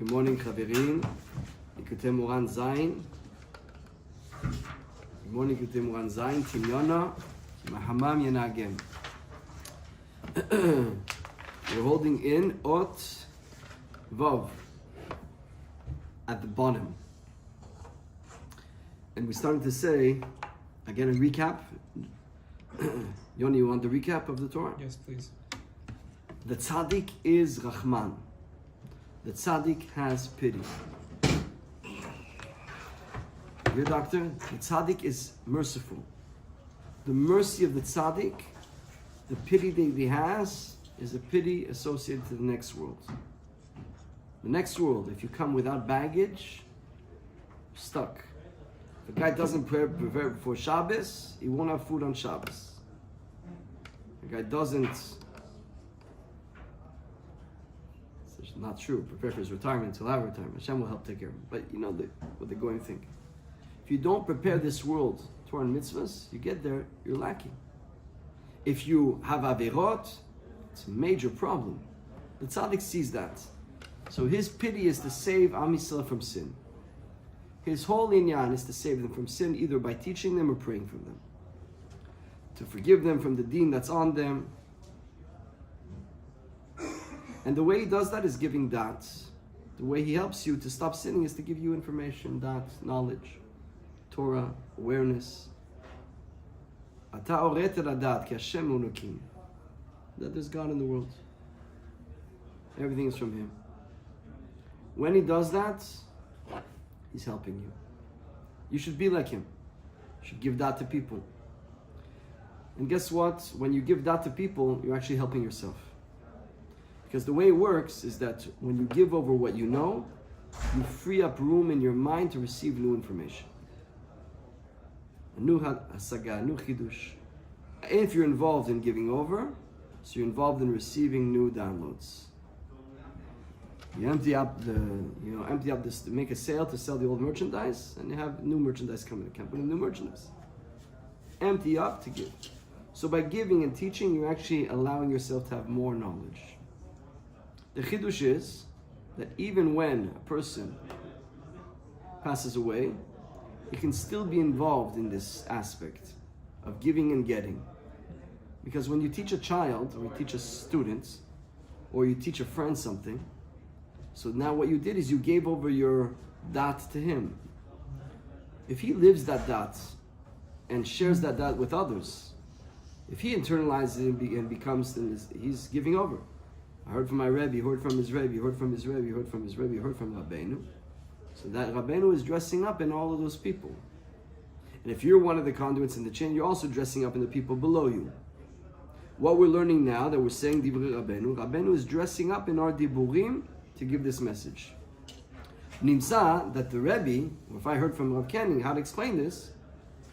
Good morning, Chaverim. Likutei Moharan Zayin. Good morning, Likutei Moharan Zayin. Tinyana. Mahamam Yenagem. We're holding in Ot Vav at the bottom. And we started to say, again, a recap. Yoni, you want the recap of the Torah? Yes, please. The tzaddik is Rahman. The tzaddik has pity. Your doctor, the tzaddik is merciful. The mercy of the tzaddik, the pity that he has, is a pity associated to the next world. The next world, if you come without baggage, you're stuck. If a guy doesn't prepare for Shabbos, he won't have food on Shabbos. If a guy doesn't, it's not true, prepare for his retirement, he'll have retirement. Hashem will help take care of him. But you know what the going think. If you don't prepare this world, Torah and mitzvahs, you get there, you're lacking. If you have averot, it's a major problem. The tzaddik sees that. So his pity is to save Am Yisrael from sin. His whole inyan is to save them from sin, either by teaching them or praying for them. To forgive them from the deen that's on them. And the way he does that is giving dat. The way he helps you to stop sinning is to give you information, dat, knowledge, Torah, awareness. Ata oret el hadat ki Hashem unokim. That there's God in the world. Everything is from Him. When He does that, He's helping you. You should be like Him. You should give that to people. And guess what? When you give that to people, you're actually helping yourself. Because the way it works is that when you give over what you know, you free up room in your mind to receive new information. A new hasaga, a new chidush. If you're involved in giving over, so you're involved in receiving new downloads. You empty up this, to make a sale to sell the old merchandise, and you have new merchandise coming. You can't put in new merchandise. Empty up to give. So by giving and teaching, you're actually allowing yourself to have more knowledge. The chidush is that even when a person passes away, he can still be involved in this aspect of giving and getting. Because when you teach a child, or you teach a student, or you teach a friend something, so now what you did is you gave over your dat to him. If he lives that dat and shares that dat with others, if he internalizes it and becomes, he's giving over. I heard from my Rebbe, heard from his Rebbe, heard from his Rebbe, heard from his Rebbe, heard from Rabbeinu. So that Rabbeinu is dressing up in all of those people. And if you're one of the conduits in the chain, you're also dressing up in the people below you. What we're learning now that we're saying Divrei Rabbeinu, Rabbeinu is dressing up in our Diburim to give this message. Nimsa, that the Rebbe, if I heard from Rav Kenning how to explain this,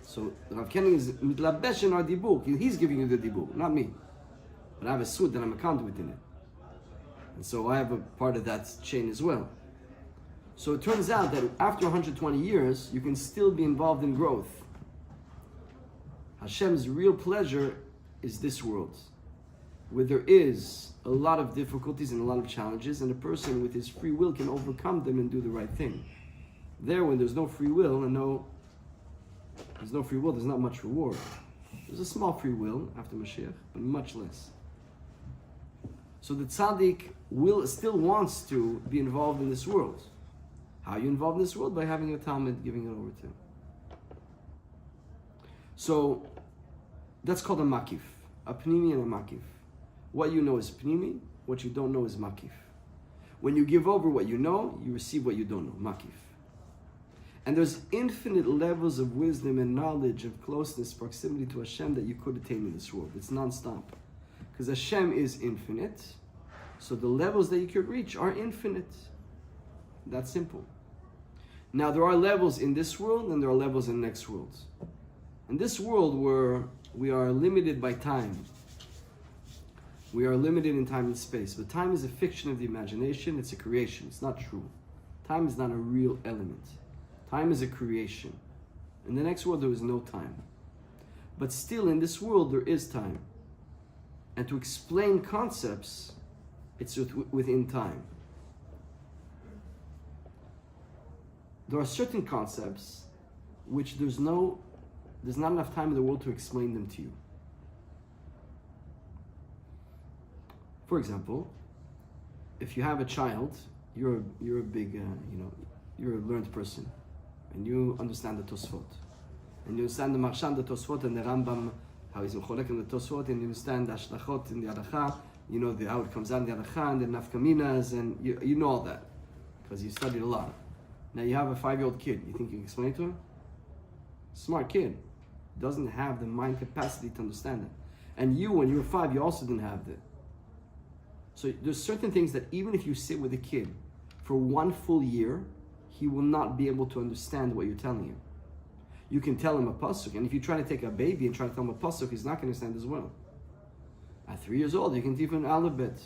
so Rav Kenning is mitlabesh in our Dibur. He's giving you the Dibur, not me. But I have a suit that I'm a conduit in it. And so I have a part of that chain as well. So it turns out that after 120 years, you can still be involved in growth. Hashem's real pleasure is this world, where there is a lot of difficulties and a lot of challenges, and a person with his free will can overcome them and do the right thing. There, when there's no free will, there's no free will, there's not much reward. There's a small free will after Mashiach, but much less. So the tzaddik still wants to be involved in this world. How are you involved in this world? By having a Talmud, giving it over to him. So that's called a makif, a pnimi and a makif. What you know is pnimi, what you don't know is makif. When you give over what you know, you receive what you don't know, makif. And there's infinite levels of wisdom and knowledge, of closeness, proximity to Hashem that you could attain in this world. It's non-stop. Because Hashem is infinite, so the levels that you could reach are infinite. That's simple. Now there are levels in this world and there are levels in the next world. In this world where we are limited by time, we are limited in time and space, but time is a fiction of the imagination, it's a creation, it's not true. Time is not a real element. Time is a creation. In the next world there is no time. But still in this world there is time. And to explain concepts, it's within time. there are certain concepts which there's not enough time in the world to explain them to you. For example, if you have a child, you're a big, you're a learned person, and you understand the Tosfot, and you understand the Marshan, the Tosfot, and the Rambam, how he's mecholek in the Tosfot, and you understand the Ashlachot in the Halacha, you know how it comes out in the Halacha, and the Nafkaminas, and you know all that, because you studied a lot. Now you have a 5-year-old kid, you think you can explain it to him? Smart kid, doesn't have the mind capacity to understand it. And you, when you were 5, you also didn't have that. So there's certain things that even if you sit with a kid for 1 full year, he will not be able to understand what you're telling him. You can tell him a pasuk, and if you try to take a baby and try to tell him a pasuk, he's not going to understand as well. At 3 years old, you can teach him an alphabet.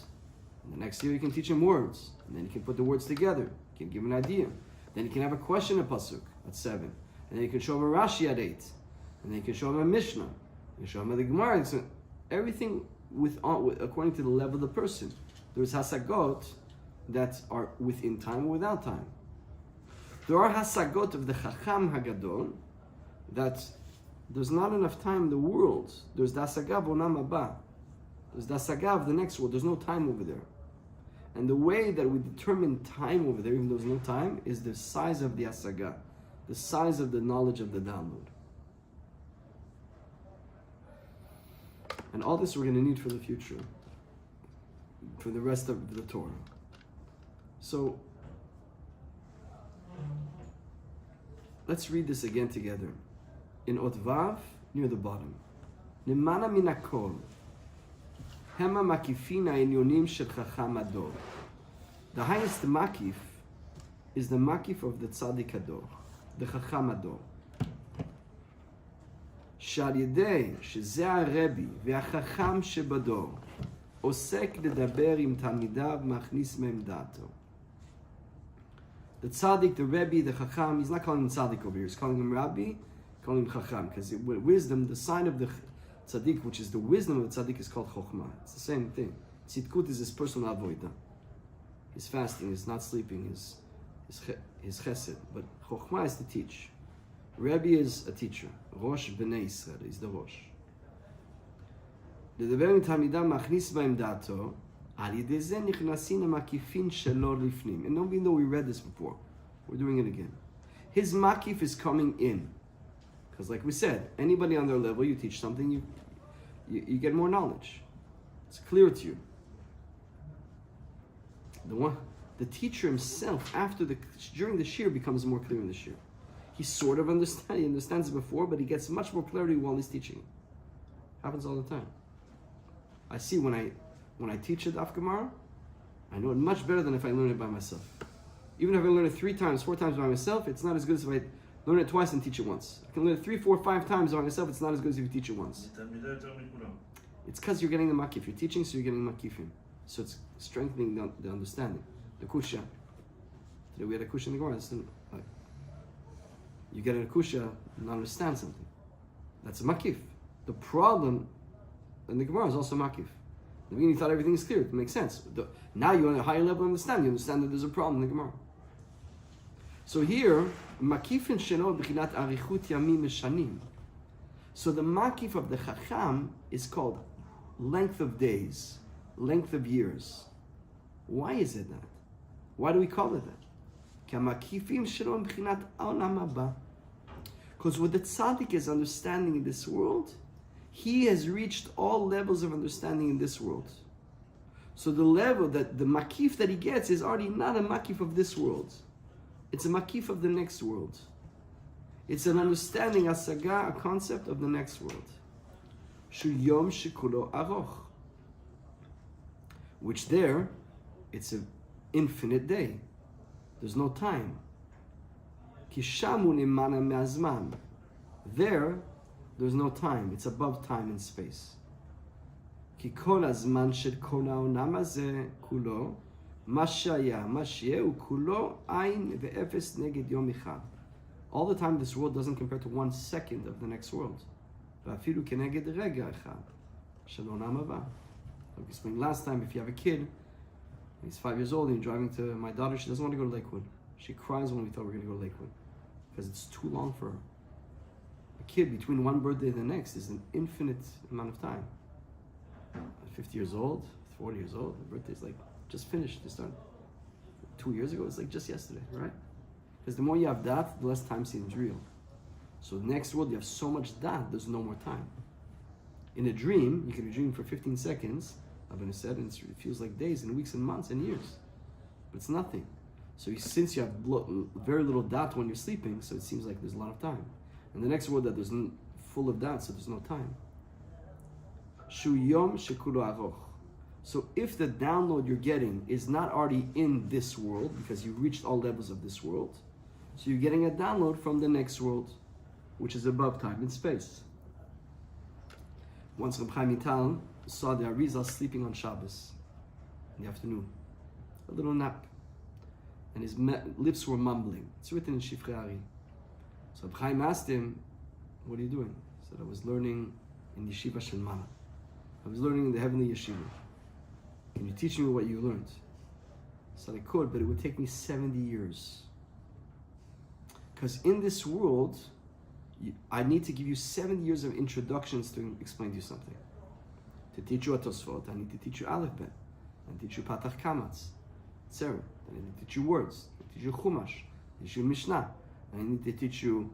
And the next year, you can teach him words, and then you can put the words together. You can give him an idea. Then you can have a question a pasuk at 7, and then you can show him a Rashi at 8, and then you can show him a Mishnah. You can show him the Gemara. So everything according to the level of the person. There's hasagot that are within time or without time. There are hasagot of the Chacham Hagadol that there's not enough time in the world. There's dasagav onam haba. There's dasagav of the next world. There's no time over there. And the way that we determine time over there, even though there's no time, is the size of the hasaga, the size of the knowledge of the Talmud. And all this we're going to need for the future, for the rest of the Torah. So, let's read this again together. In Otvav, near the bottom. Nemana minakol, hema makifina inyonim shel chacham ador. The highest makif is the makif of the tzaddik ador, the chacham ador. שעל ידי שזה הרבי והחכם שבדור עוסק לדבר עם תלמידיו מכניס מהם דעתו. The tzaddik, the rebbe, the chacham, he's not calling him tzaddik over here, he's calling him rabbi, calling him chacham, because wisdom, the sign of the tzaddik, which is the wisdom of the tzaddik, is called chokhmah. It's the same thing. Tzidkut is his personal avodah. His fasting, his not sleeping, his chesed. But chokhmah is to teach. Rebbe is a teacher. Rosh B'nai Yisrael is the Rosh. לדבר עם תלמידיו מכניס בהם דעתו, על ידי זה נכנסים למקיפין שלו לפנים. And even though we read this before, we're doing it again. His makif is coming in. Because like we said, anybody on their level, you teach something, you get more knowledge. It's clear to you. The teacher himself, during the shiur, becomes more clear in the shiur. He sort of understands it before, but he gets much more clarity while he's teaching. Happens all the time. I see when I teach a daf Gemara, I know it much better than if I learn it by myself. Even if I learn it 3 times, 4 times by myself, it's not as good as if I learn it twice and teach it once. I can learn it 3, 4, 5 times by myself, it's not as good as if you teach it once. It's because you're getting the makif. You're teaching, so you're getting makifim. So it's strengthening the understanding. The kusha. Today we had a kusha in the Gemara. You get a kusha and understand something. That's a makif. The problem in the Gemara is also makif. In the beginning you thought everything is clear. It makes sense. Now you're on a higher level of understanding. You understand that there's a problem in the Gemara. So here, makifin sheno b'chinat arichut yamim mishanim. So the makif of the chacham is called length of days, length of years. Why is it that? Why do we call it that? Because what the tzaddik is understanding in this world, he has reached all levels of understanding in this world. So the level that the makif that he gets is already not a makif of this world. It's a makif of the next world. It's an understanding, a saga, a concept of the next world. Shuyom shekulo aroch. Which there, it's an infinite day. There's no time. Kishamu nimana me'azman. There's no time. It's above time and space. Ki kol hazman shel kol ha'olam hazeh kulo, ma shaya, ma sheyeh, u'kulo ayin ve'efes neged yom echad. All the time this world doesn't compare to 1 second of the next world. Ve'afilu keneged rega echad shel olam haba. Like we explained last time, if you have a kid, he's 5 years old and you're driving to my daughter, she doesn't want to go to Lakewood. She cries when we tell her we're going to go to Lakewood because it's too long for her. A kid between one birthday and the next is an infinite amount of time. At 50 years old, 40 years old, the birthday's like just finished. They started 2 years ago. It's like just yesterday, right? Because the more you have that, the less time seems real. So the next world, you have so much that, there's no more time. In a dream, you can dream for 15 seconds, Abena said, and it feels like days and weeks and months and years. But it's nothing. So since you have very little dat when you're sleeping, so it seems like there's a lot of time. And the next world that there's full of dat, so there's no time. Shu yom shekulo aroch. So if the download you're getting is not already in this world, because you reached all levels of this world, so you're getting a download from the next world, which is above time and space. Once Reb Chaim Vital saw the Arizal sleeping on Shabbos in the afternoon, a little nap, and his lips were mumbling. It's written in Shifrei Ari. So Reb Chaim asked him, "What are you doing?" He said, "I was learning in Yeshiva Shel Mana. I was learning in the heavenly yeshiva. Can you teach me what you learned?" He said, "I could, but it would take me 70 years. Because in this world, I need to give you 70 years of introductions to explain to you something. To teach you a Tosfot, I need to teach you Aleph Bet, and teach you Patach Kamatz, Tzera. I need to teach you words, I teach you Chumash, I teach you Mishnah, I need to teach you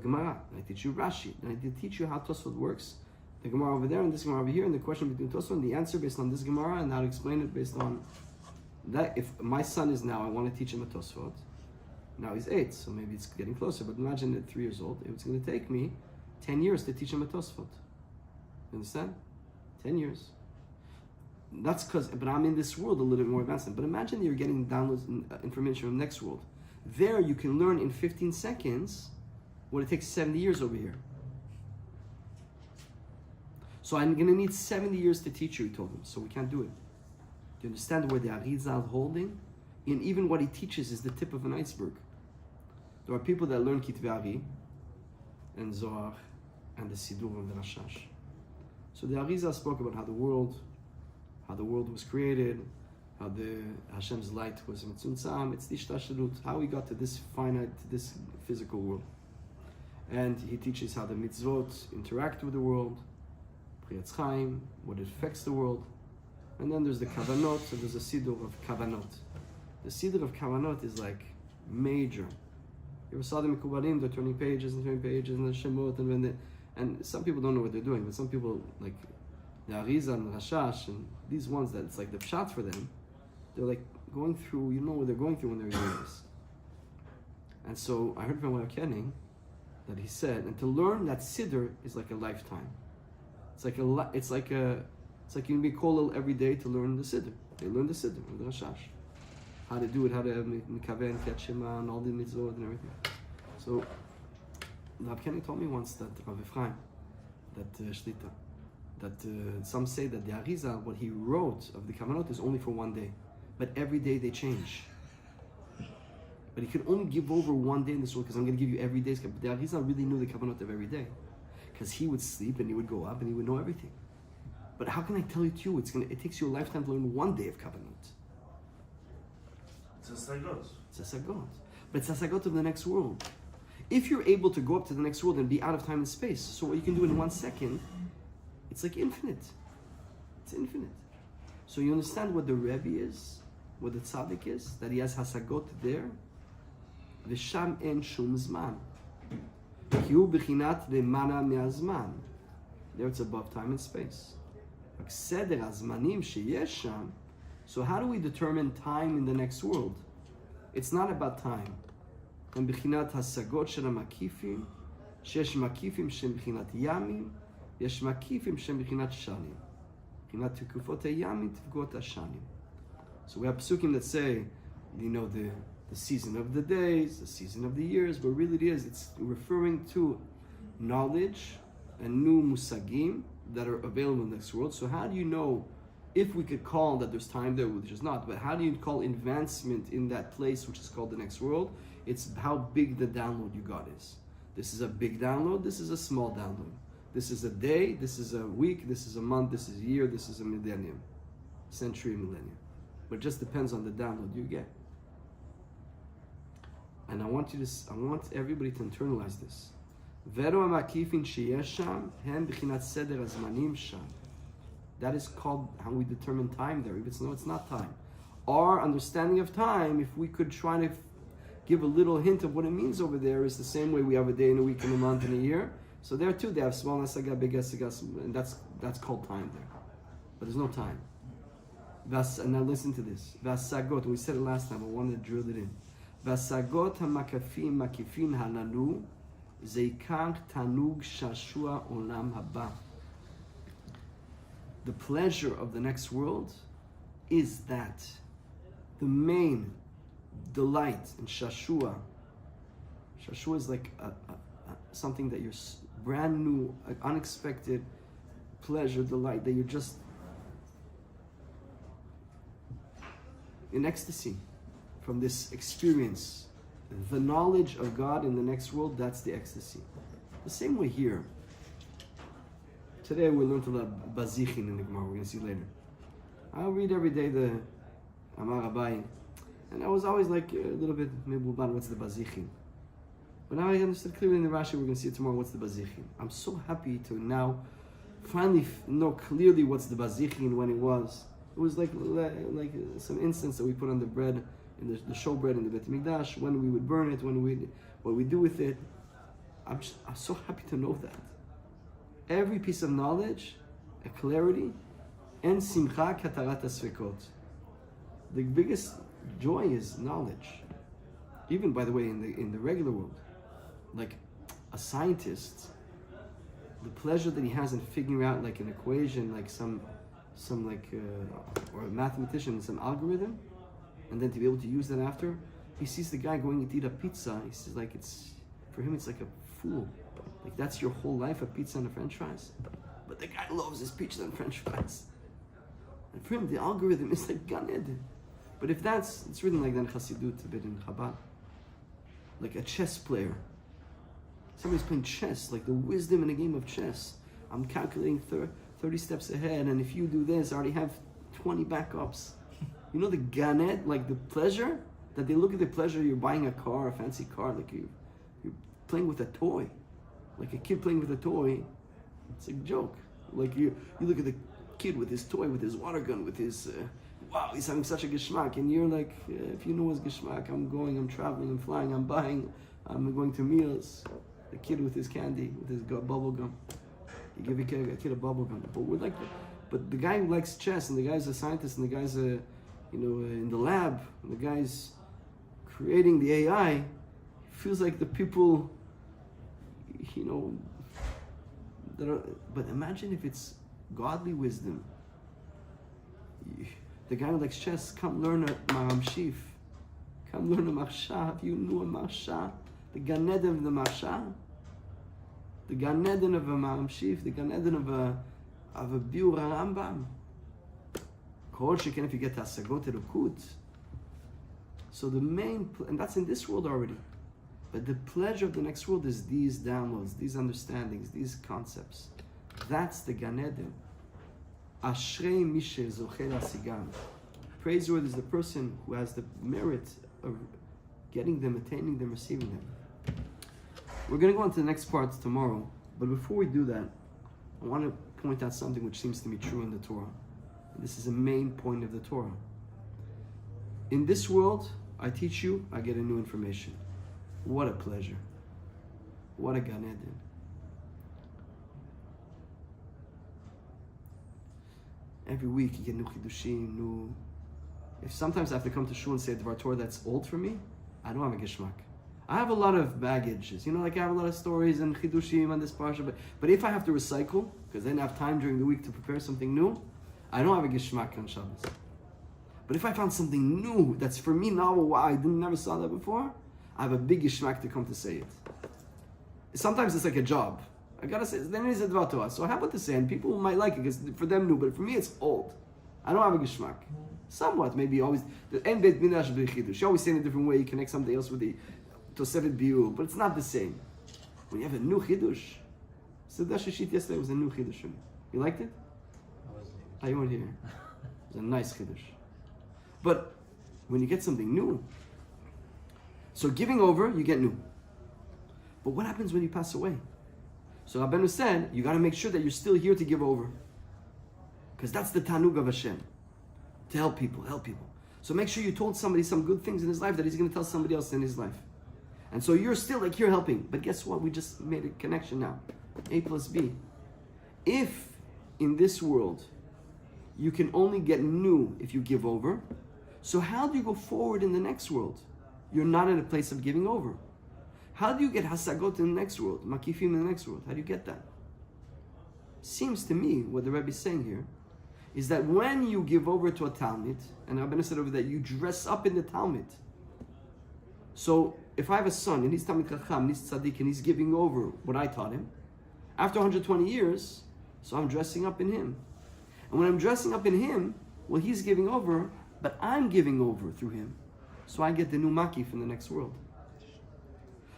Gemara, I teach you Rashi, I need to teach you how Tosfot works, the Gemara over there and this Gemara over here, and the question between Tosfot and the answer based on this Gemara, and how to explain it based on that. If my son is now, I want to teach him a Tosfot. Now he's 8, so maybe it's getting closer. But imagine at 3 years old, it's going to take me 10 years to teach him a Tosfot. You understand? 10 years. That's because, but I'm in this world a little bit more advanced. But imagine you're getting downloads information from the next world. There you can learn in 15 seconds what it takes 70 years over here. So I'm going to need 70 years to teach you, he told him. So we can't do it. Do you understand where the Arizal is holding? And even what he teaches is the tip of an iceberg. There are people that learn Kitvei Ari and Zohar and the Sidur of the Rashash. So the Arizal spoke about how the world was created, how the Hashem's light was mitzuntzam, it's tishtashlut, how we got to this finite, to this physical world. And he teaches how the mitzvot interact with the world, Priyatz Chaim, what it affects the world. And then there's the kavanot, so there's a Sidur of kavanot. The Sidur of kavanot is like major. You ever saw the Mekubalim, they're turning pages and the Shemot, and some people don't know what they're doing, but some people, like the Arizal and the Rashash, and these ones that it's like the pshat for them, they're like going through, you know what they're going through when they're doing this. And so I heard from Rabbi Kenning that he said, and to learn that Siddur is like a lifetime. It's like you be kollel every day to learn the Siddur. They learn the Siddur, the Rashash. How to do it, how to mikaven, ketshema, and all the mitzvot and everything. So, Rabbi Kenny told me once that Rav Ephraim, that Shlita, that some say that the Arizal, what he wrote of the kavanot is only for one day, but every day they change. But he could only give over one day in this world because I'm going to give you every day's kavanot. The Arizal really knew the kavanot of every day, because he would sleep and he would go up and he would know everything. But how can I tell it to you? It takes you a lifetime to learn one day of kavanot. It's a sagot. It's a sagot. But it's a sagot of the next world. If you're able to go up to the next world and be out of time and space, so what you can do in 1 second, it's like infinite. It's infinite. So you understand what the Rebbe is, what the tzaddik is, that he has hasagot there? V'sham en shum zman. Ki hu b'chinat lemana me'azman. There it's above time and space. Seder hazmanim sheyesh sham. So how do we determine time in the next world? It's not about time. And b'chinat hasagot shel makifim, shesh makifim shem b'chinat yamim, yesh makifim shem b'chinat shanim. B'chinat tukufot yamim tivgot hashanim. So we have psukim that say, you know, the season of the days, the season of the years, but really it is, it's referring to knowledge and new musagim that are available in the next world. So how do you know if we could call that there's time there, which is not, but how do you call advancement in that place which is called the next world? It's how big the download you got is. This is a big download, this is a small download. This is a day, this is a week, this is a month, this is a year, this is a millennium, century, millennium. But it just depends on the download you get. And I want everybody to internalize this. That is called how we determine time there, even though it's not time. Our understanding of time, if we could try to give a little hint of what it means over there, is the same way we have a day and a week and a month and a year. So there too, they have small asaga, big asaga, and that's called time there. But there's no time. And now listen to this. Vasagot, we said it last time, I wanted to drill it in. Vasagot hamakafim makifin halalu zeikar tanug shashua olam haba. The pleasure of the next world is that the main delight in shashua. Shashua is like something that you're brand new, unexpected pleasure, delight, that you're just in ecstasy from this experience. The knowledge of God in the next world, that's the ecstasy. The same way here. Today we learned about bazichin in the Gemara, we're going to see later. I'll read every day the Amar Abai, and I was always like a little bit, maybe what's the bazichin? But now I understood clearly in the Rashi, we're going to see it tomorrow, what's the bazichin. I'm so happy to now finally know clearly what's the bazichin when it was. It was like some incense that we put on the bread, in the showbread in the Bet Mikdash, when we would burn it, what we do with it. I'm so happy to know that. Every piece of knowledge, a clarity, and simcha katarat asvekot. The biggest joy is knowledge. Even, by the way, in the regular world, like a scientist, the pleasure that he has in figuring out like an equation, like or a mathematician, some algorithm, and then to be able to use that after, he sees the guy going to eat a pizza. He says for him it's like a fool. Like that's your whole life, a pizza and a French fries. But the guy loves his pizza and French fries. And for him, the algorithm is like Gan Eden. But if it's written like that in Chassidut, a bit in Chabad, like a chess player. Somebody's playing chess, like the wisdom in a game of chess. I'm calculating 30 steps ahead, and if you do this, I already have 20 backups. You know the Gan Eden, like the pleasure, that they look at the pleasure, you're buying a car, a fancy car, like you're playing with a toy. Like a kid playing with a toy, it's a joke. Like you look at the kid with his toy, with his water gun, with his, wow, he's having such a geschmack. And you're like, if you know his geschmack, I'm traveling, I'm flying, I'm buying, I'm going to meals. The kid with his candy, with his bubble gum. You give a kid a bubble gum. But the guy who likes chess, and the guy's a scientist, and the guy's in the lab, and the guy's creating the AI, feels like the people, but imagine if it's godly wisdom. The guy who likes chess, come learn a Maramshif. Come learn a Marsha. If you knew a Marsha, the Gan Eden of the Marsha, the Gan Eden of a Maramshif, the Gan Eden of a Biur Rambam. Kol Sheken, if you get Hasagot Elokut. So the main, and that's in this world already. But the pleasure of the next world is these downloads, these understandings, these concepts. That's the Gan Eden. Ashrei Mishe Zocher Asigan. Praiseworthy is the person who has the merit of getting them, attaining them, receiving them. We're going to go on to the next part tomorrow. But before we do that, I want to point out something which seems to be true in the Torah. This is a main point of the Torah. In this world, I teach you, I get a new information. What a pleasure. What a Gan Eden. Every week you get new chidushim, If sometimes I have to come to shul and say a Dvar Torah that's old for me, I don't have a geshmak. I have a lot of baggages, like I have a lot of stories and chidushim on this parsha, but if I have to recycle, because I didn't have time during the week to prepare something new, I don't have a geshmak on Shabbos. But if I found something new that's for me novel, wow, I never saw that before, I have a big geshmak to come to say it. Sometimes it's like a job. I gotta say, then it's a Dvar Torah. So how about to say, and people might like it because for them new, but for me it's old. I don't have a geshmak. Somewhat, maybe always. The end beit midrash b'chidush. You always say in a different way. You connect something else with the Tosefet Biur, but it's not the same. When you have a new chidush, so that shishit yesterday was a new chidush for me. You liked it? Oh, you weren't here. It was a nice chidush. But when you get something new, So giving over, you get new. But what happens when you pass away? So Rabbeinu said, you got to make sure that you're still here to give over. Because that's the tanug of Hashem. To help people, help people. So make sure you told somebody some good things in his life that he's going to tell somebody else in his life. And so you're still like you're helping. But guess what? We just made a connection now. A plus B. If in this world you can only get new if you give over, so how do you go forward in the next world? You're not in a place of giving over. How do you get hasagot in the next world? Makifim in the next world? How do you get that? Seems to me, what the Rebbe is saying here, is that when you give over to a Talmud, and Rabbeinu said over that, you dress up in the Talmud. So, if I have a son, and he's Talmud Chacham, and he's Tzaddik, and he's giving over what I taught him, after 120 years, so I'm dressing up in him. And when I'm dressing up in him, well, he's giving over, but I'm giving over through him. So I get the new Makif in the next world.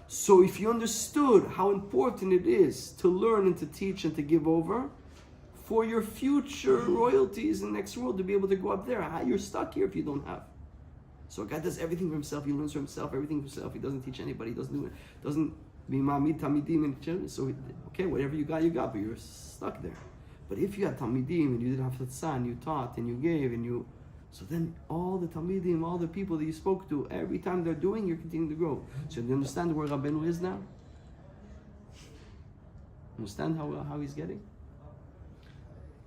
So if you understood how important it is to learn and to teach and to give over, for your future royalties in the next world to be able to go up there, you're stuck here if you don't have. So a guy does everything for himself, he learns for himself, everything for himself, he doesn't teach anybody, he doesn't do it, doesn't be mamid, tamidim, so okay, whatever you got, but you're stuck there. But if you had tamidim and you did have tzah and you taught and you gave and you, so then all the tamidim, all the people that you spoke to, every time they're doing, you're continuing to grow. So you understand where Rabbeinu is now? Understand how he's getting?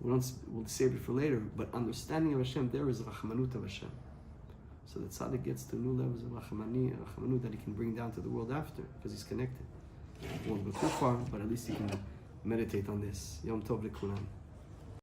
We'll save it for later, but understanding of Hashem there is Rachmanut of Hashem. So the tzaddik gets to new levels of Rachmanut that he can bring down to the world after, because he's connected. It won't go too far, but at least he can meditate on this. Yom Tov L'Kulam.